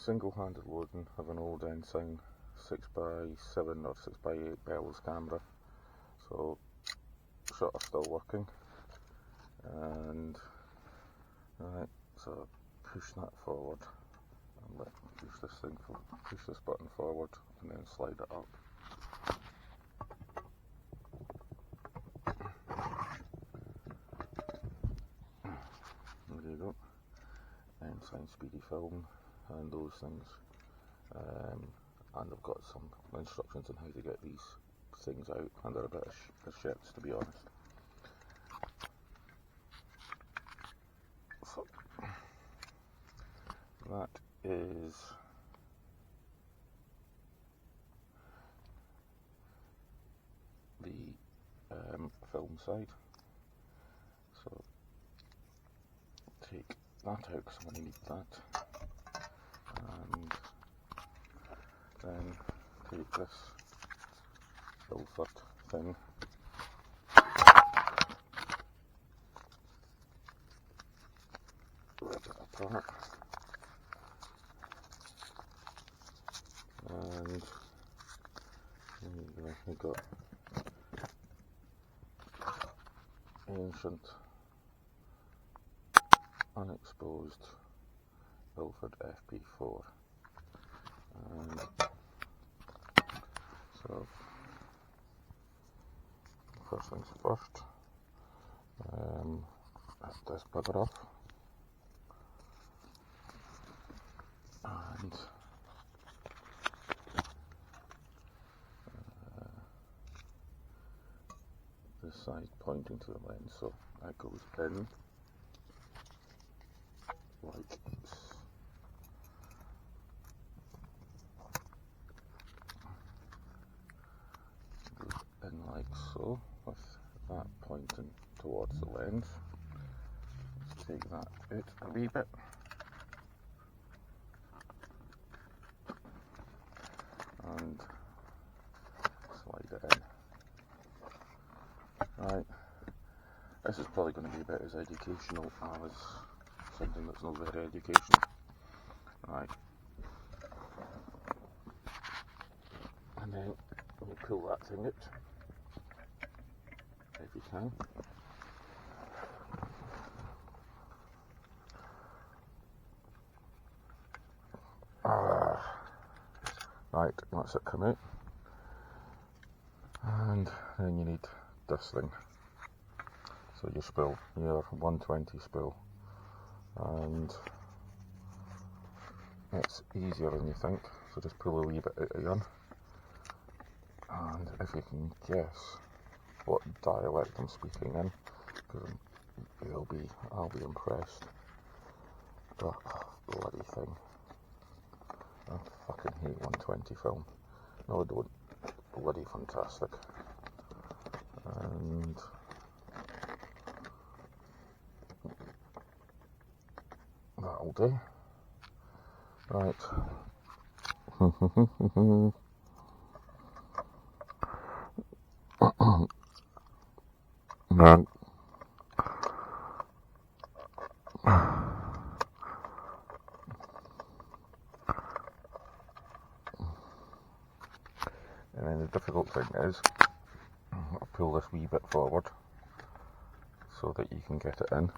single-handed loading of an old Ensign 6x7 or 6x8 bells camera. So shutter still working, and right, so push that forward and push this button forward and then slide it up. There you go. Ensign speedy film and those things, and I've got some instructions on how to get these things out, and they're a bit of shits, to be honest. So that is the film side. So take that out because I'm going to need that, and then take this Ilford thing, rip it apart, and there you go, you've got ancient unexposed Ilford FP4, and so first things first, that's this bugger off, and this side pointing to the lens, so that goes in like this. Goes in like so, with that pointing towards the lens. Let's take that out a wee bit. And slide it in. Right, this is probably going to be about as educational as something that's not very educational. Right, and then you pull that thing out, if you can. Right, that's it come out. And then you need this thing. So your spool, your 120 spool. And it's easier than you think, so just pull a wee bit out again. And if you can guess what dialect I'm speaking in, because I'll be impressed. But bloody thing. I fucking hate 120 film. No, I don't. Bloody fantastic. And that'll do. Right. Man. And then the difficult thing is, I'll pull this wee bit forward so that you can get it in.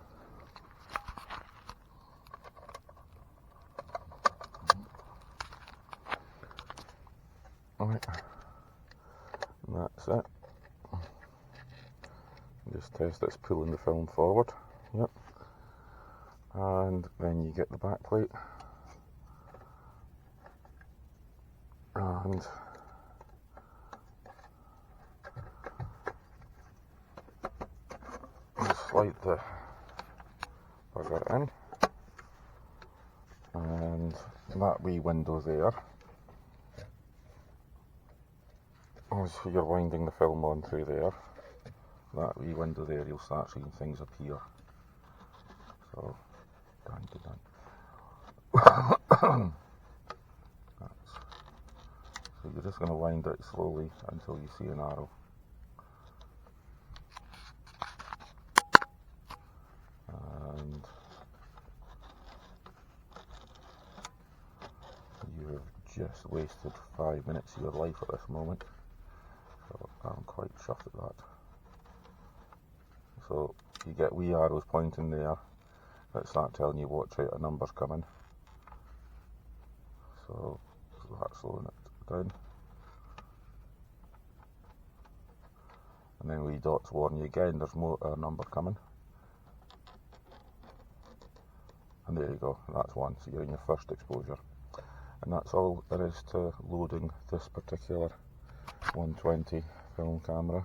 Alright, and that's it. Just test it's pulling the film forward. Yep. And then you get the back plate. And slide the bugger in, and that wee window there, as you're winding the film on through there, that wee window there, you'll start seeing things appear. So, done. So you're just going to wind it slowly until you see an arrow. And just wasted 5 minutes of your life at this moment, so I'm quite chuffed at that. So you get wee arrows pointing there that start telling you watch out, a number's coming. So that's slowing it down. And then wee dots warn you again, there's more a number coming. And there you go, that's one, so you're in your first exposure. And that's all there is to loading this particular 120 film camera.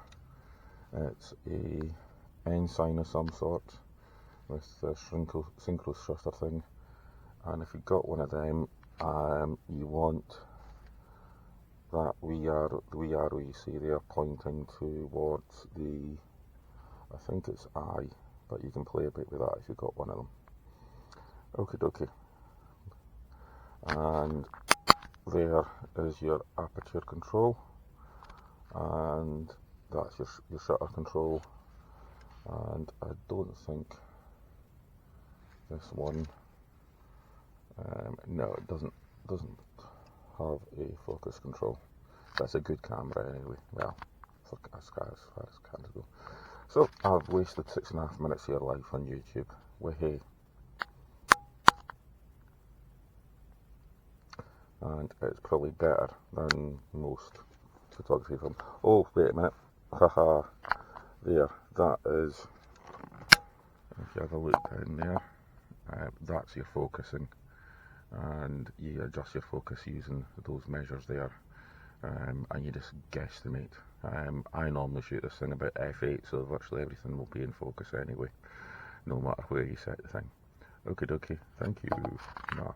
It's a Ensign of some sort with the synchro shutter thing, and if you've got one of them, you want that the wee arrow you see there pointing towards the, I think it's I, but you can play a bit with that if you've got one of them. Okie dokie. And there is your aperture control, and that's your shutter control. And I don't think this one, no, it doesn't have a focus control. That's a good camera anyway, well, as far as cameras go. So I've wasted 6.5 minutes of your life on YouTube. Wahey. And it's probably better than most photography films. Oh, wait a minute. Haha. There. That is, if you have a look down there, that's your focusing. And you adjust your focus using those measures there. And you just guesstimate. I normally shoot this thing about f8, so virtually everything will be in focus anyway, no matter where you set the thing. Okie dokie. Thank you. Nah.